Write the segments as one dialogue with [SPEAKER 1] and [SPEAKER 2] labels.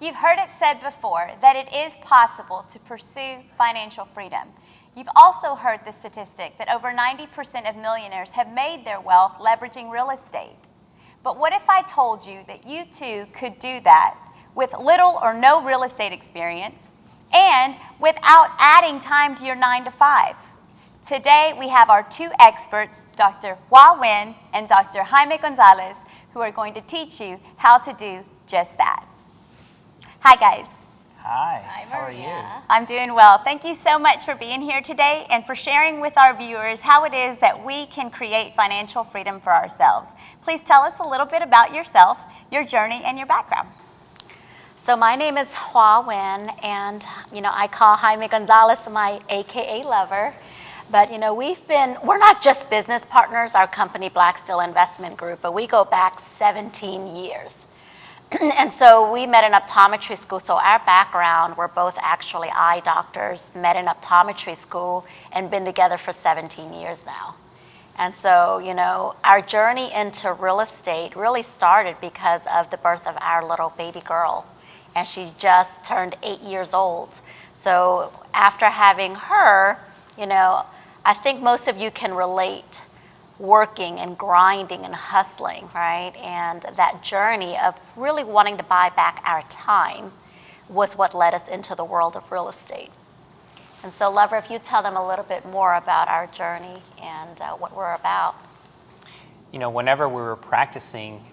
[SPEAKER 1] You've heard it said before that it is possible to pursue financial freedom. You've also heard the statistic that over 90% of millionaires have made their wealth leveraging real estate. But what if I told you that you too could do that with little or no real estate experience and without adding time to your 9 to 5? Today we have our two experts, Dr. Hua Wen and Dr. Jaime Gonzalez, who are going to teach you how to do just that. Hi guys.
[SPEAKER 2] Hi,
[SPEAKER 3] Hi,
[SPEAKER 2] how are you?
[SPEAKER 3] Maria.
[SPEAKER 1] I'm doing well. Thank you so much for being here today and for sharing with our viewers how it is that we can create financial freedom for ourselves. Please tell us a little bit about yourself, your journey, and your background.
[SPEAKER 3] So my name is Hua Wen, and I call Jaime Gonzalez my AKA lover. But we're not just business partners, our company Blacksteel Investment Group, but we go back 17 years. And so we met in optometry school. So our background, we're both actually eye doctors, met in optometry school and been together for 17 years now. And so, our journey into real estate really started because of the birth of our little baby girl. And she just turned 8 years old. So after having her, I think most of you can relate working and grinding and hustling, right? And that journey of really wanting to buy back our time was what led us into the world of real estate. And so, Lover, if you tell them a little bit more about our journey and what we're about.
[SPEAKER 2] Whenever we were practicing,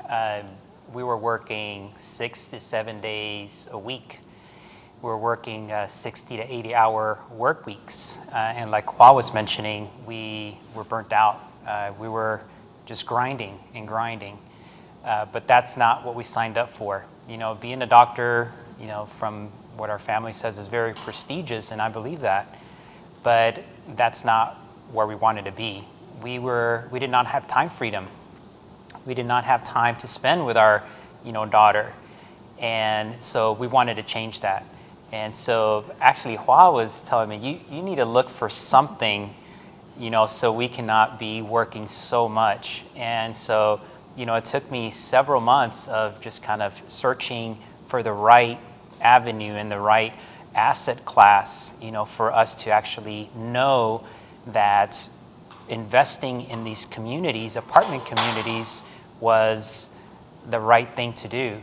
[SPEAKER 2] we were working 6 to 7 days a week. We were working 60 to 80-hour work weeks. And like Hua was mentioning, we were burnt out. We were just grinding and grinding, but that's not what we signed up for. Being a doctor, from what our family says is very prestigious, and I believe that, but that's not where we wanted to be. We did not have time freedom. We did not have time to spend with our, daughter, and so we wanted to change that. And so actually, Hua was telling me, you need to look for something so we cannot be working so much. And so, it took me several months of just kind of searching for the right avenue and the right asset class, for us to actually know that investing in these communities, apartment communities, was the right thing to do.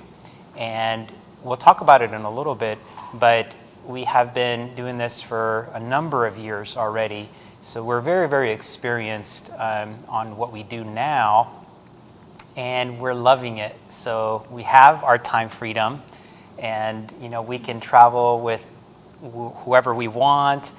[SPEAKER 2] And we'll talk about it in a little bit, but we have been doing this for a number of years already. So we're very, very experienced on what we do now, and we're loving it. So we have our time freedom, and we can travel with whoever we want.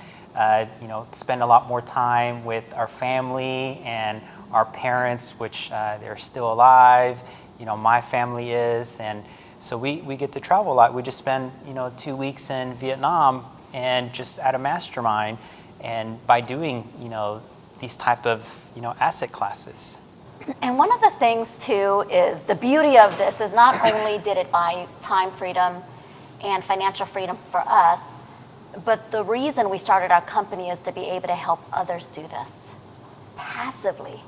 [SPEAKER 2] Spend a lot more time with our family and our parents, which they're still alive. My family is, and so we get to travel a lot. We just spend 2 weeks in Vietnam and just at a mastermind. And by doing, these type of, asset classes.
[SPEAKER 3] And one of the things too is the beauty of this is not only did it buy time freedom and financial freedom for us, but the reason we started our company is to be able to help others do this passively.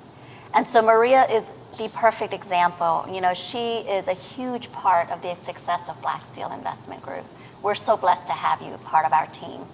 [SPEAKER 3] And so Maria is the perfect example. She is a huge part of the success of Blacksteel Investment Group. We're so blessed to have you part of our team.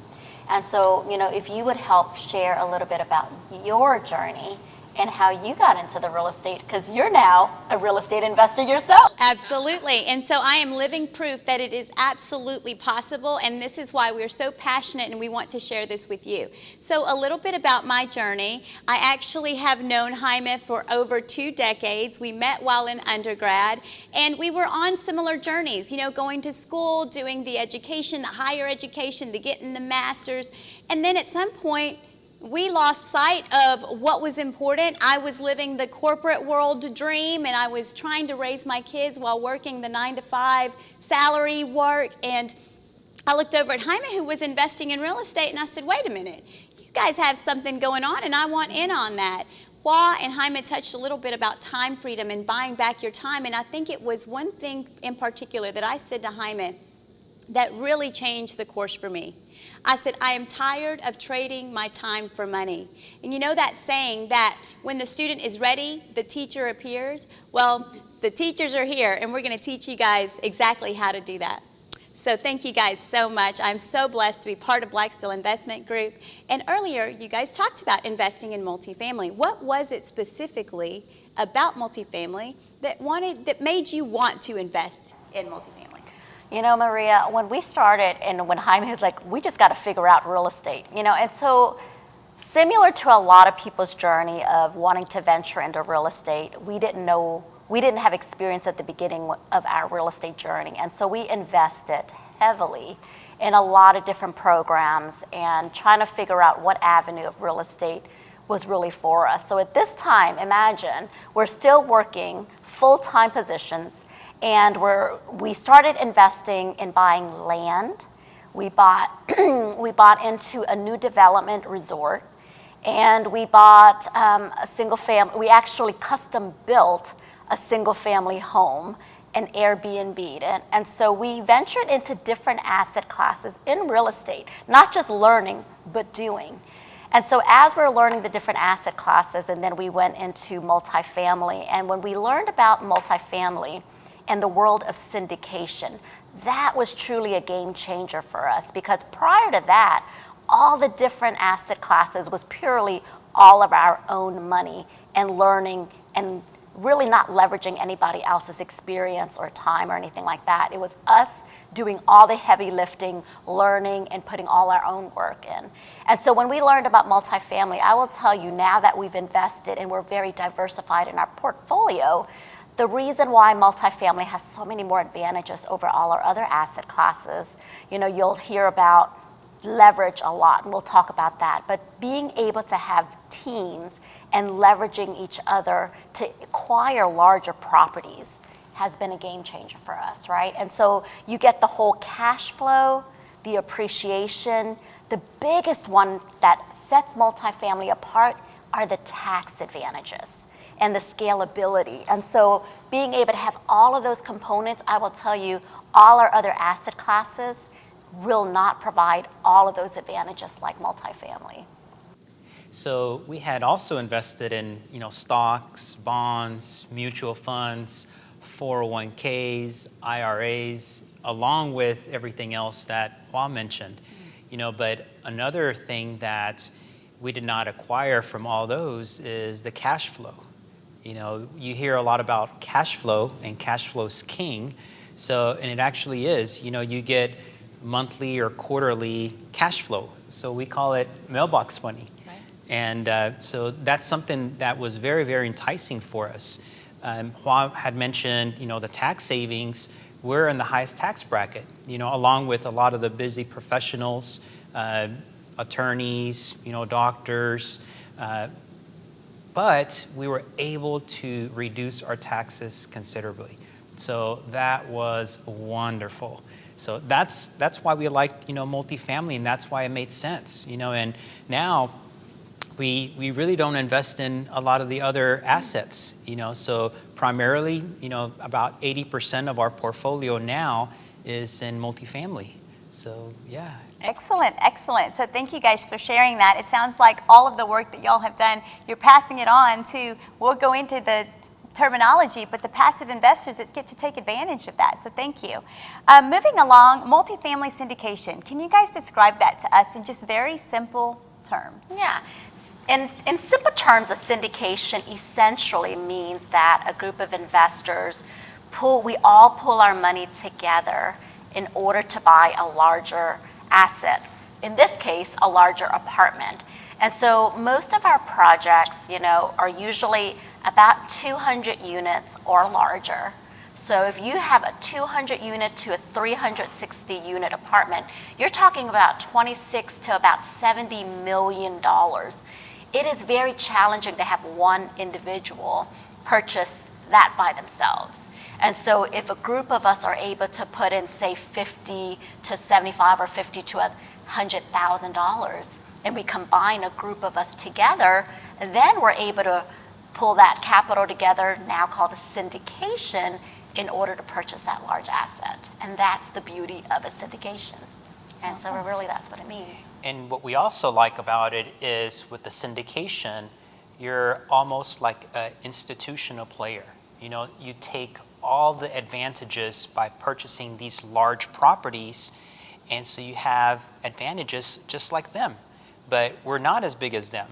[SPEAKER 3] And so, if you would help share a little bit about your journey and how you got into the real estate, because you're now a real estate investor yourself.
[SPEAKER 1] Absolutely. And so I am living proof that it is absolutely possible, and this is why we're so passionate and we want to share this with you. So a little bit about my journey. I actually have known Jaime for over 2 decades. We met while in undergrad, and we were on similar journeys, going to school, doing the education, the higher education, the getting the master's, and then at some point, we lost sight of what was important. I was living the corporate world dream, and I was trying to raise my kids while working the 9 to 5 salary work. And I looked over at Jaime, who was investing in real estate, and I said, wait a minute, you guys have something going on, and I want in on that. Hua and Jaime touched a little bit about time freedom and buying back your time, and I think it was one thing in particular that I said to Jaime that really changed the course for me. I said, I am tired of trading my time for money. And you know that saying that when the student is ready, the teacher appears? Well, the teachers are here, and we're going to teach you guys exactly how to do that. So thank you guys so much. I'm so blessed to be part of Blacksteel Investment Group. And earlier, you guys talked about investing in multifamily. What was it specifically about multifamily that made you want to invest in multifamily?
[SPEAKER 3] You know, Maria, when we started and when Jaime was like, we just got to figure out real estate, you know, and so similar to a lot of people's journey of wanting to venture into real estate, we didn't have experience at the beginning of our real estate journey. And so we invested heavily in a lot of different programs and trying to figure out what avenue of real estate was really for us. So at this time, imagine, we're still working full-time positions, and we started investing in buying land. We bought into a new development resort, and we bought a single family. We actually custom built a single family home and Airbnb'd it. And so we ventured into different asset classes in real estate, not just learning, but doing. And so as we're learning the different asset classes, and then we went into multifamily, and when we learned about multifamily and the world of syndication, that was truly a game changer for us, because prior to that, all the different asset classes was purely all of our own money and learning and really not leveraging anybody else's experience or time or anything like that. It was us doing all the heavy lifting, learning, and putting all our own work in. And so when we learned about multifamily, I will tell you, now that we've invested and we're very diversified in our portfolio, the reason why multifamily has so many more advantages over all our other asset classes, you know, you'll hear about leverage a lot, and we'll talk about that, but being able to have teams and leveraging each other to acquire larger properties has been a game changer for us, right? And so you get the whole cash flow, the appreciation. The biggest one that sets multifamily apart are the tax advantages and the scalability. And so being able to have all of those components, I will tell you, all our other asset classes will not provide all of those advantages like multifamily.
[SPEAKER 2] So we had also invested in, stocks, bonds, mutual funds, 401ks, IRAs, along with everything else that Hua mentioned. But another thing that we did not acquire from all those is the cash flow. You hear a lot about cash flow, and cash flow's king. So, and it actually is. You get monthly or quarterly cash flow. So we call it mailbox money. And so that's something that was very, very enticing for us. Hua had mentioned, the tax savings. We're in the highest tax bracket, along with a lot of the busy professionals, attorneys, doctors. But we were able to reduce our taxes considerably. So that was wonderful. So that's why we liked, multifamily, and that's why it made sense, and now we really don't invest in a lot of the other assets, so primarily, about 80% of our portfolio now is in multifamily. So, yeah.
[SPEAKER 1] Excellent, excellent. So thank you guys for sharing that. It sounds like all of the work that y'all have done, you're passing it on to, we'll go into the terminology, but the passive investors that get to take advantage of that. So thank you. Moving along, multifamily syndication. Can you guys describe that to us in just very simple terms?
[SPEAKER 3] Yeah. In simple terms, a syndication essentially means that a group of investors we all pull our money together in order to buy a larger asset. In this case, a larger apartment. And so most of our projects, are usually about 200 units or larger. So if you have a 200 unit to a 360 unit apartment, you're talking about 26 to about $70 million. It is very challenging to have one individual purchase that by themselves. And so if a group of us are able to put in, say, 50 to 75 or 50 to $100,000, and we combine a group of us together, then we're able to pull that capital together, now called a syndication, in order to purchase that large asset. And that's the beauty of a syndication. And so really that's what it means.
[SPEAKER 2] And what we also like about it is with the syndication, you're almost like an institutional player. You take all the advantages by purchasing these large properties, and so you have advantages just like them. But we're not as big as them.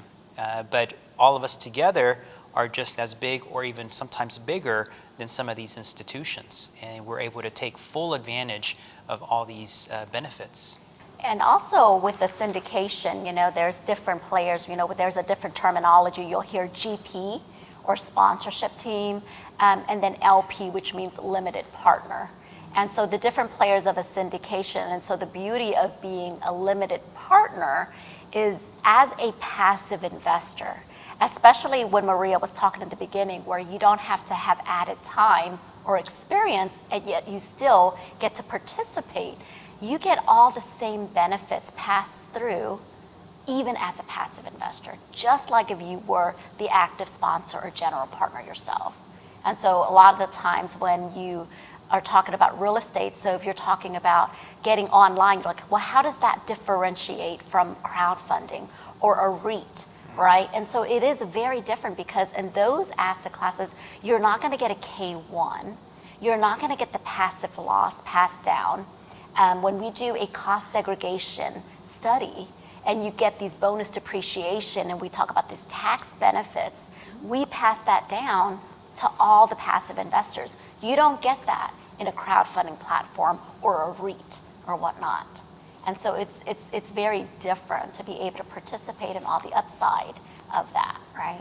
[SPEAKER 2] But all of us together are just as big or even sometimes bigger than some of these institutions. And we're able to take full advantage of all these benefits.
[SPEAKER 3] And also with the syndication, there's different players, there's a different terminology. You'll hear GP or sponsorship team, and then LP, which means limited partner. And so the different players of a syndication, and so the beauty of being a limited partner is as a passive investor, especially when Maria was talking at the beginning, where you don't have to have added time or experience, and yet you still get to participate. You get all the same benefits passed through, even as a passive investor, just like if you were the active sponsor or general partner yourself. And so a lot of the times when you are talking about real estate, so if you're talking about getting online, you're like, well, how does that differentiate from crowdfunding or a REIT, right? And so it is very different because in those asset classes, you're not gonna get a K1, you're not gonna get the passive loss passed down. When we do a cost segregation study and you get these bonus depreciation and we talk about these tax benefits, we pass that down to all the passive investors. You don't get that in a crowdfunding platform or a REIT or whatnot. And so it's very different to be able to participate in all the upside of that, right?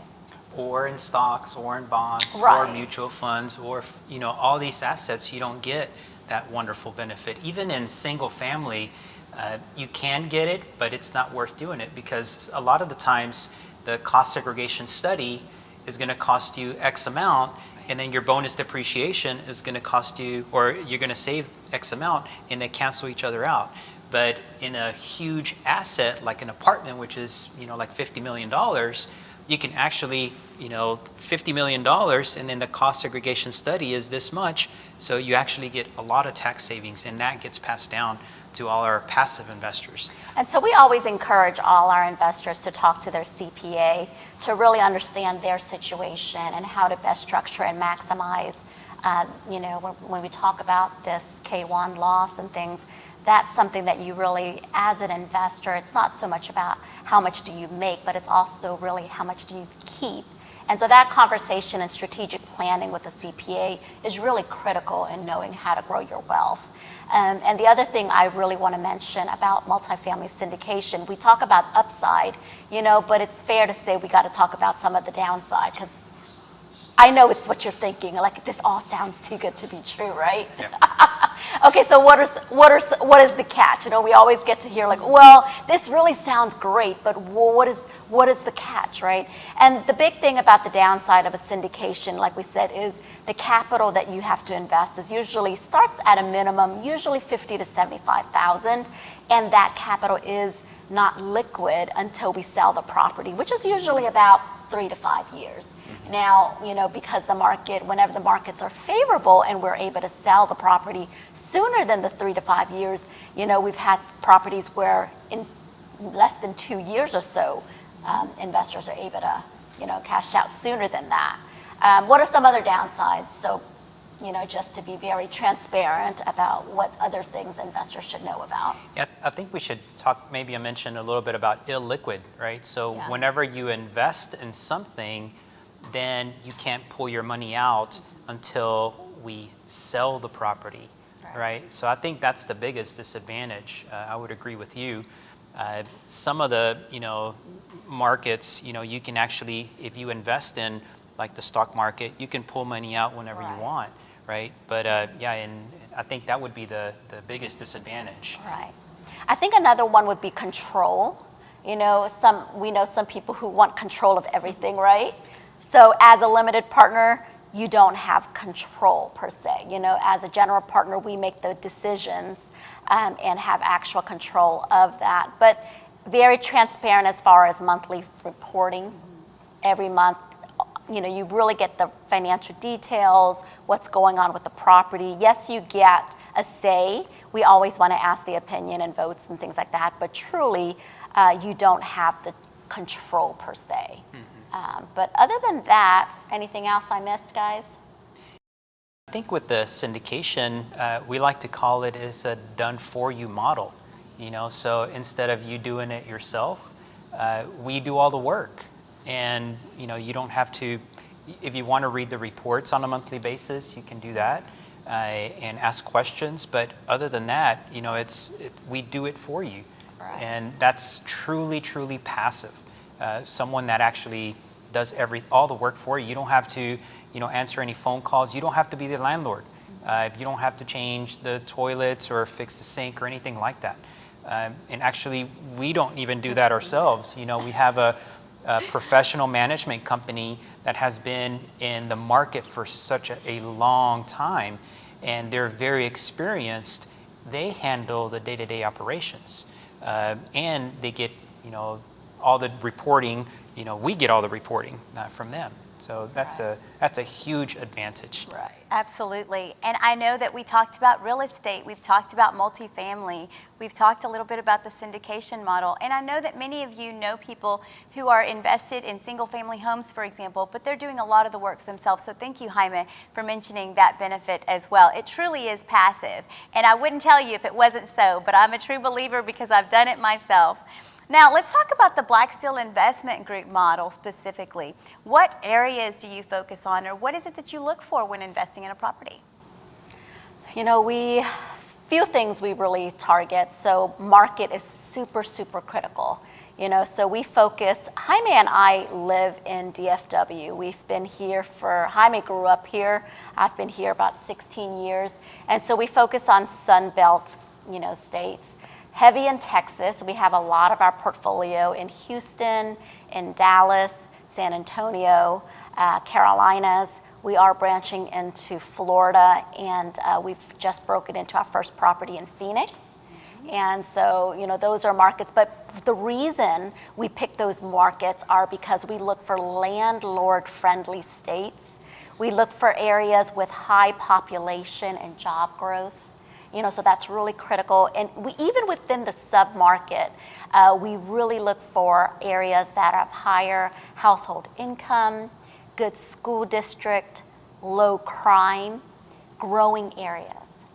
[SPEAKER 2] Or in stocks, or in bonds,
[SPEAKER 3] Right.
[SPEAKER 2] or mutual funds, or all these assets, you don't get that wonderful benefit. Even in single family, you can get it, but it's not worth doing it because a lot of the times the cost segregation study is going to cost you X amount, and then your bonus depreciation is going to cost you, or you're going to save X amount, and they cancel each other out. But in a huge asset like an apartment, which is like $50 million, you can actually $50 million, and then the cost segregation study is this much, so you actually get a lot of tax savings, and that gets passed down to all our passive investors.
[SPEAKER 3] And so we always encourage all our investors to talk to their CPA to really understand their situation and how to best structure and maximize, when we talk about this K1 loss and things, that's something that you really, as an investor, it's not so much about how much do you make, but it's also really how much do you keep. And so that conversation and strategic planning with the CPA is really critical in knowing how to grow your wealth. And the other thing I really want to mention about multifamily syndication, we talk about upside, but it's fair to say we got to talk about some of the downside, because I know it's what you're thinking, like this all sounds too good to be true, right?
[SPEAKER 2] Yeah.
[SPEAKER 3] Okay, so what is the catch? We always get to hear like, well, this really sounds great, but what is the catch, right? And the big thing about the downside of a syndication, like we said, is the capital that you have to invest is usually starts at a minimum, usually $50,000 to $75,000, and that capital is not liquid until we sell the property, which is usually about 3 to 5 years. Now, because whenever the markets are favorable and we're able to sell the property sooner than the 3 to 5 years, we've had properties where in less than 2 years or so, investors are able to, cash out sooner than that. What are some other downsides? So, just to be very transparent about what other things investors should know about.
[SPEAKER 2] Yeah, I think we should talk, maybe I mentioned a little bit about illiquid, right? So
[SPEAKER 3] Yeah.
[SPEAKER 2] whenever you invest in something, then you can't pull your money out until we sell the property, right? So I think that's the biggest disadvantage. I would agree with you. Some of the, markets, you can actually, if you invest in like the stock market, you can pull money out whenever you want, right? But and I think that would be the biggest disadvantage.
[SPEAKER 3] Right. I think another one would be control. We know some people who want control of everything, right? So as a limited partner, you don't have control per se. As a general partner, we make the decisions and have actual control of that. But very transparent as far as monthly reporting. Every month, you really get the financial details, what's going on with the property. Yes, you get a say. We always want to ask the opinion and votes and things like that, but truly, you don't have the control per se. But other than that, anything else I missed, guys?
[SPEAKER 2] think with the syndication, we like to call it is a done-for-you model. So instead of you doing it yourself, we do all the work. And, you don't have to, if you want to read the reports on a monthly basis, you can do that and ask questions. But other than that, we do it for you.
[SPEAKER 3] Right.
[SPEAKER 2] And that's truly, truly passive. Someone that actually does all the work for you. You don't have to, answer any phone calls. You don't have to be the landlord. You don't have to change the toilets or fix the sink or anything like that. And actually, we don't even do that ourselves. We have a professional management company that has been in the market for such a long time, and they're very experienced. They handle the day-to-day operations, and they get, all the reporting. We get all the reporting from them. So that's a huge advantage.
[SPEAKER 1] Right. Absolutely. And I know that we talked about real estate, we've talked about multifamily, we've talked a little bit about the syndication model, and I know that many of you know people who are invested in single family homes, for example, but they're doing a lot of the work themselves. So thank you, Jaime, for mentioning that benefit as well. It truly is passive, and I wouldn't tell you if it wasn't so, but I'm a true believer because I've done it myself. Now, let's talk about the Blacksteel Investment Group model specifically. What areas do you focus on, or what is it that you look for when investing in a property?
[SPEAKER 3] Few things we really target. So market is super, super critical. So we focus, Jaime and I live in DFW. We've been here Jaime grew up here. I've been here about 16 years. And so we focus on Sun Belt, states. Heavy in Texas. We have a lot of our portfolio in Houston, in Dallas, San Antonio, Carolinas. We are branching into Florida, and we've just broken into our first property in Phoenix. And so, those are markets. But the reason we pick those markets are because we look for landlord-friendly states. We look for areas with high population and job growth. So that's really critical. And even within the sub-market, we really look for areas that have higher household income, good school district, low crime, growing areas.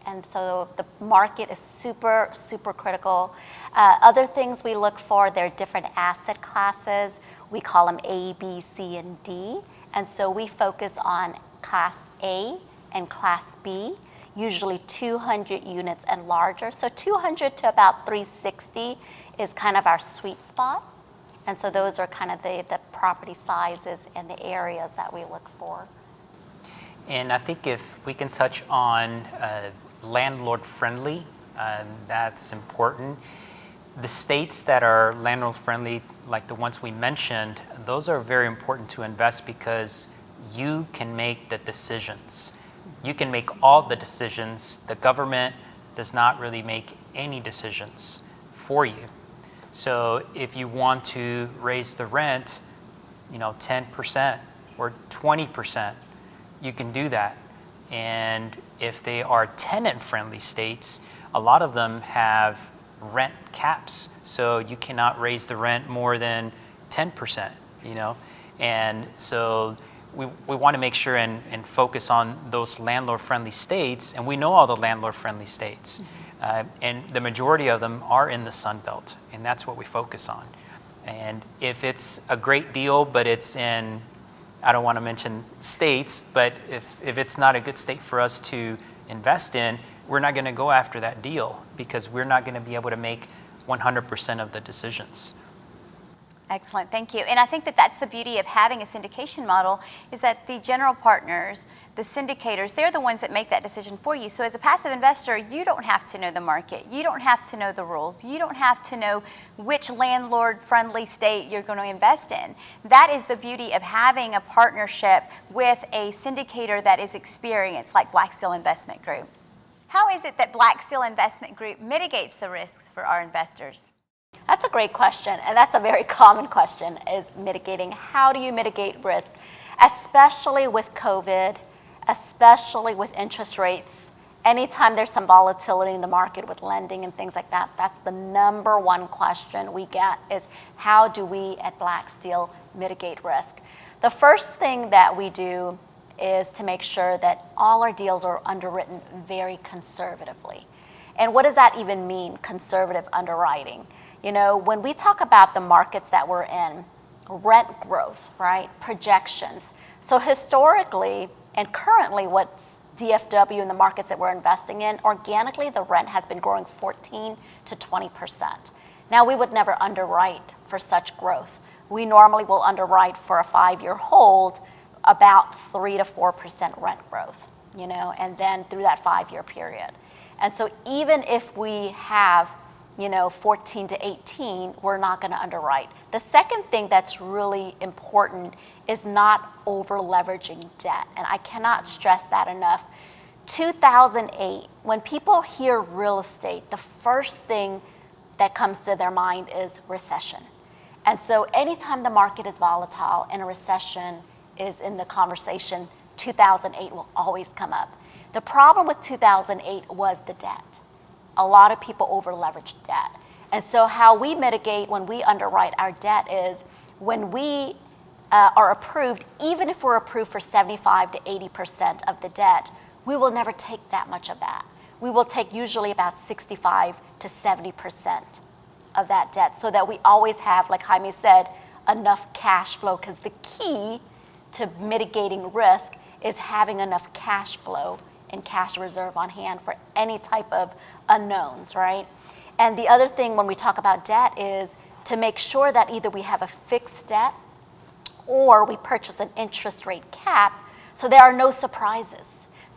[SPEAKER 3] And so the market is super, super critical. Other things we look for, they're different asset classes. We call them A, B, C, and D. And so we focus on Class A and Class B. Usually 200 units and larger. So 200 to about 360 is kind of our sweet spot. And so those are kind of the property sizes and the areas that we look for.
[SPEAKER 2] And I think if we can touch on landlord friendly, that's important. The states that are landlord friendly, like the ones we mentioned, those are very important to invest because you can make the decisions. You can make all the decisions. The government does not really make any decisions for you. So if you want to raise the rent, 10% or 20%, you can do that. And if they are tenant-friendly states, a lot of them have rent caps. So you cannot raise the rent more than 10%, And so we want to make sure and focus on those landlord-friendly states, and we know all the landlord-friendly states. And the majority of them are in the Sun Belt, and that's what we focus on. And if it's a great deal, but it's in, I don't want to mention states, but if it's not a good state for us to invest in, we're not going to go after that deal because we're not going to be able to make 100% of the decisions.
[SPEAKER 1] Excellent, thank you. And I think that that's the beauty of having a syndication model is that the general partners, the syndicators, they're the ones that make that decision for you. So as a passive investor, you don't have to know the market. You don't have to know the rules. You don't have to know which landlord-friendly state you're going to invest in. That is the beauty of having a partnership with a syndicator that is experienced, like Blacksteel Investment Group. How is it that Blacksteel Investment Group mitigates the risks for our investors?
[SPEAKER 3] That's a great question, and that's a very common question, is mitigating. How do you mitigate risk, especially with COVID, especially with interest rates? Anytime there's some volatility in the market with lending and things like that, that's the number one question we get is how do we at Blacksteel mitigate risk? The first thing that we do is to make sure that all our deals are underwritten very conservatively. And what does that even mean, conservative underwriting? You know, when we talk about the markets that we're in, rent growth, right, projections. So historically and currently what's DFW and the markets that we're investing in, organically the rent has been growing 14 to 20%. Now we would never underwrite for such growth. We normally will underwrite for a 5-year hold about 3 to 4% rent growth, you know, and then through that 5-year period. And so even if we have, you know, 14 to 18, we're not going to underwrite. The second thing that's really important is not over leveraging debt. And I cannot stress that enough. 2008, when people hear real estate, the first thing that comes to their mind is recession. And so anytime the market is volatile and a recession is in the conversation, 2008 will always come up. The problem with 2008 was the debt. A lot of people over leveraged debt. And so how we mitigate when we underwrite our debt is when we are approved, even if we're approved for 75 to 80% of the debt, we will never take that much of that. We will take usually about 65 to 70% of that debt so that we always have, like Jaime said, enough cash flow, because the key to mitigating risk is having enough cash flow and cash reserve on hand for any type of unknowns, right? And the other thing when we talk about debt is to make sure that either we have a fixed debt or we purchase an interest rate cap so there are no surprises.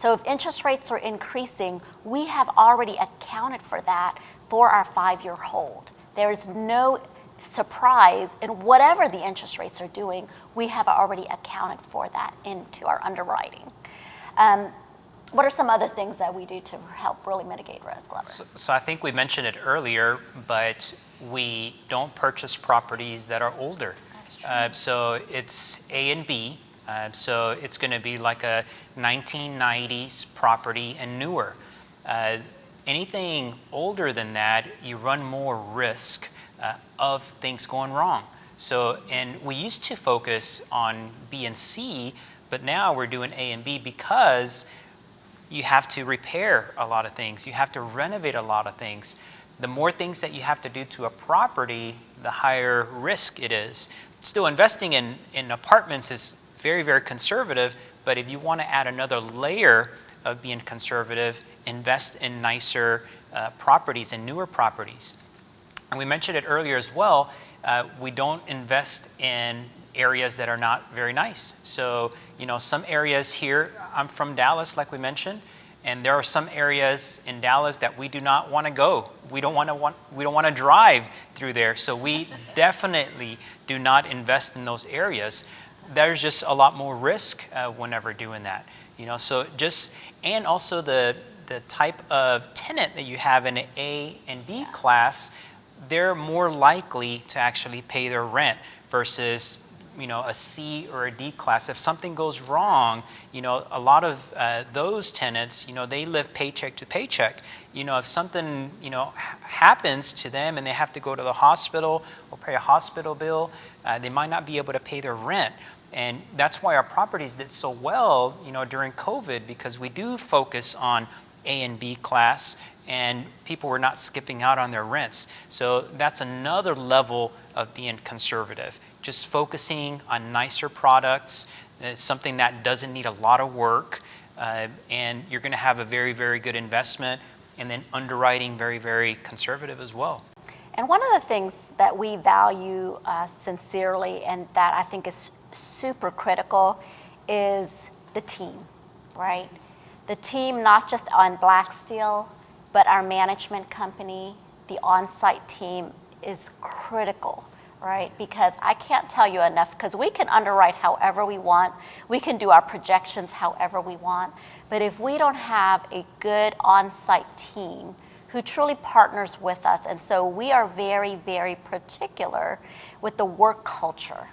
[SPEAKER 3] So if interest rates are increasing, we have already accounted for that for our 5-year hold. There's no surprise in whatever the interest rates are doing. We have already accounted for that into our underwriting. What are some other things that we do to help really mitigate risk, Glover?
[SPEAKER 2] So I think we mentioned it earlier, but we don't purchase properties that are older.
[SPEAKER 3] That's true.
[SPEAKER 2] So it's A and B. So it's going to be like a 1990s property and newer. Anything older than that, you run more risk of things going wrong. So, and we used to focus on B and C, but now we're doing A and B because you have to repair a lot of things. You have to renovate a lot of things. The more things that you have to do to a property, the higher risk it is. Still, investing in apartments is very, very conservative, but if you want to add another layer of being conservative, invest in nicer properties and newer properties. And we mentioned it earlier as well, we don't invest in areas that are not very nice. So, you know, some areas here, I'm from Dallas, like we mentioned, and there are some areas in Dallas that we do not want to go. We don't want to drive through there. So we definitely do not invest in those areas. There's just a lot more risk whenever doing that. You know, so just, and also the type of tenant that you have in an A and B class, they're more likely to actually pay their rent versus, you know, a C or a D class. If something goes wrong, you know, a lot of those tenants, you know, they live paycheck to paycheck. You know, if something, you know, happens to them and they have to go to the hospital or pay a hospital bill, they might not be able to pay their rent. And that's why our properties did so well, you know, during COVID, because we do focus on A and B class and people were not skipping out on their rents. So that's another level of being conservative. Just focusing on nicer products, something that doesn't need a lot of work, and you're going to have a very, very good investment, and then underwriting very, very conservative as well.
[SPEAKER 3] And one of the things that we value sincerely and that I think is super critical is the team, right? The team, not just on Blacksteel, but our management company, the on-site team is critical, right? Because I can't tell you enough, because we can underwrite however we want, we can do our projections however we want, but if we don't have a good on-site team who truly partners with us, and so we are very, very particular with the work culture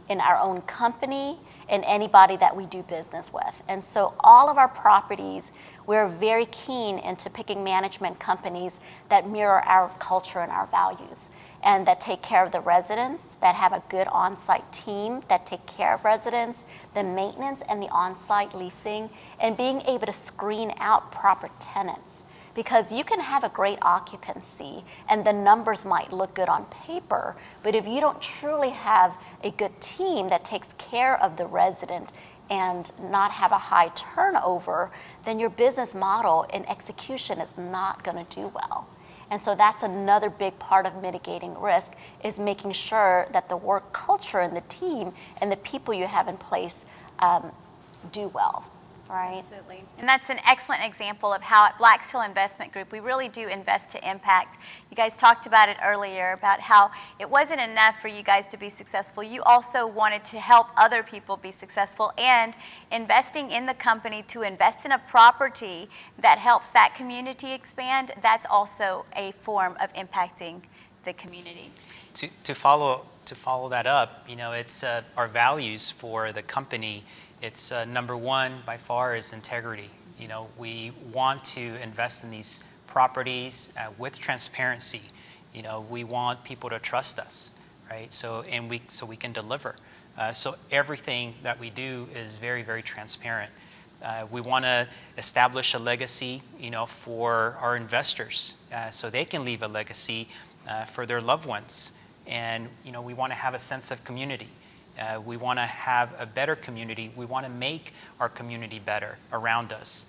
[SPEAKER 3] in our own company and anybody that we do business with. And so all of our properties, we're very keen into picking management companies that mirror our culture and our values, and that take care of the residents, that have a good on-site team, that take care of residents, the maintenance and the on-site leasing, and being able to screen out proper tenants. Because you can have a great occupancy and the numbers might look good on paper, but if you don't truly have a good team that takes care of the resident and not have a high turnover, then your business model and execution is not going to do well. And so that's another big part of mitigating risk, is making sure that the work culture and the team and the people you have in place do well. Right.
[SPEAKER 1] Absolutely. And that's an excellent example of how at Blacksteel Investment Group, we really do invest to impact. You guys talked about it earlier, about how it wasn't enough for you guys to be successful. You also wanted to help other people be successful, and investing in the company to invest in a property that helps that community expand, that's also a form of impacting the community.
[SPEAKER 2] To follow that up, it's our values for the company. It's number one by far is integrity. We want to invest in these properties with transparency. We want people to trust us, right? So we can deliver. So everything that we do is very, very transparent. We want to establish a legacy, for our investors, so they can leave a legacy for their loved ones. And we want to have a sense of community. We want to have a better community. We want to make our community better around us.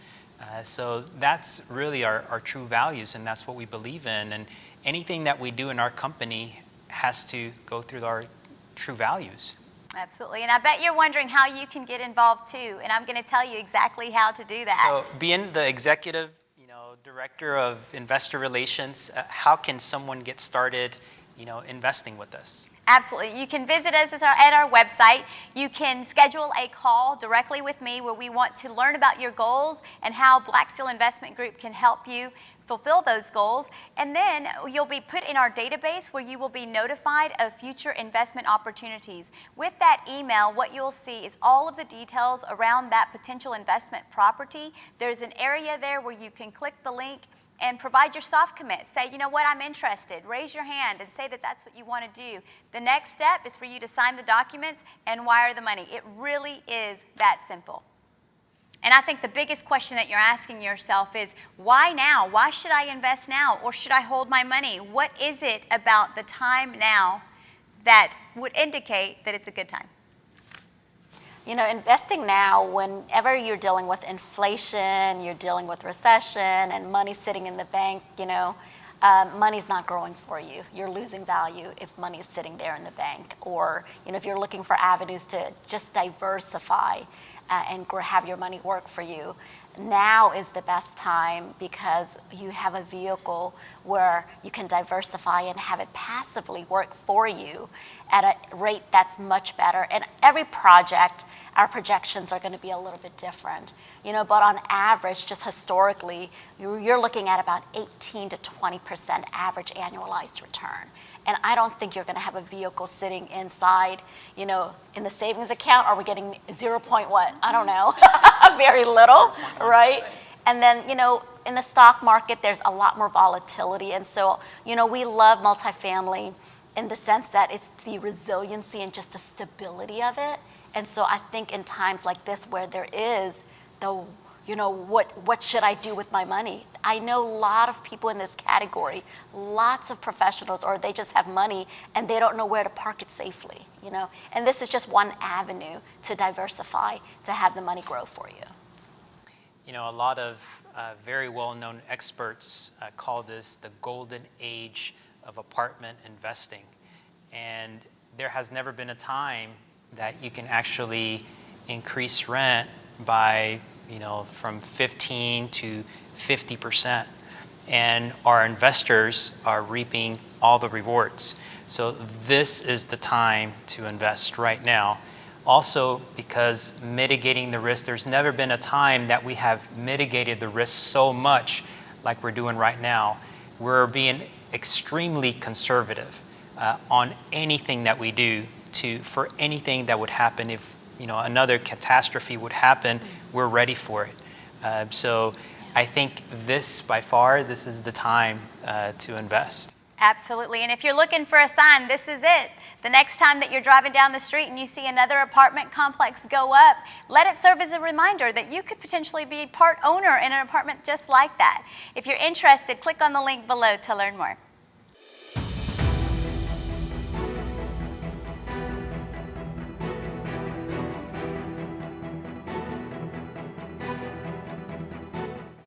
[SPEAKER 2] So that's really our true values, and that's what we believe in. And anything that we do in our company has to go through our true values.
[SPEAKER 1] Absolutely. And I bet you're wondering how you can get involved too. And I'm going to tell you exactly how to do that.
[SPEAKER 2] So being the executive, director of investor relations, how can someone get started, investing with us?
[SPEAKER 1] Absolutely. You can visit us at our website. You can schedule a call directly with me where we want to learn about your goals and how Blacksteel Investment Group can help you fulfill those goals. And then you'll be put in our database where you will be notified of future investment opportunities. With that email, what you'll see is all of the details around that potential investment property. There's an area there where you can click the link and provide your soft commit. Say, you know what, I'm interested. Raise your hand and say that that's what you want to do. The next step is for you to sign the documents and wire the money. It really is that simple. And I think the biggest question that you're asking yourself is, why now? Why should I invest now? Or should I hold my money? What is it about the time now that would indicate that it's a good time?
[SPEAKER 3] Investing now, whenever you're dealing with inflation, you're dealing with recession, and money sitting in the bank, money's not growing for you. You're losing value if money is sitting there in the bank. Or, if you're looking for avenues to just diversify and have your money work for you, now is the best time, because you have a vehicle where you can diversify and have it passively work for you at a rate that's much better. And every project, our projections are going to be a little bit different, but on average, just historically, you're looking at about 18 to 20% average annualized return. And I don't think you're going to have a vehicle sitting inside, in the savings account. Are we getting 0. What? I don't know. Very little, right? And then, in the stock market, there's a lot more volatility. And so, we love multifamily in the sense that it's the resiliency and just the stability of it. And so I think in times like this, where there is what should I do with my money? I know a lot of people in this category, lots of professionals, or they just have money and they don't know where to park it safely, And this is just one avenue to diversify, to have the money grow for you.
[SPEAKER 2] A lot of very well-known experts call this the golden age of apartment investing. And there has never been a time that you can actually increase rent by from 15 to 50%. And our investors are reaping all the rewards. So this is the time to invest right now. Also, because mitigating the risk, there's never been a time that we have mitigated the risk so much like we're doing right now. We're being extremely conservative on anything that we do for anything that would happen. If another catastrophe would happen, we're ready for it. So I think by far, this is the time to invest.
[SPEAKER 1] Absolutely. And if you're looking for a sign, this is it. The next time that you're driving down the street and you see another apartment complex go up, let it serve as a reminder that you could potentially be part owner in an apartment just like that. If you're interested, click on the link below to learn more.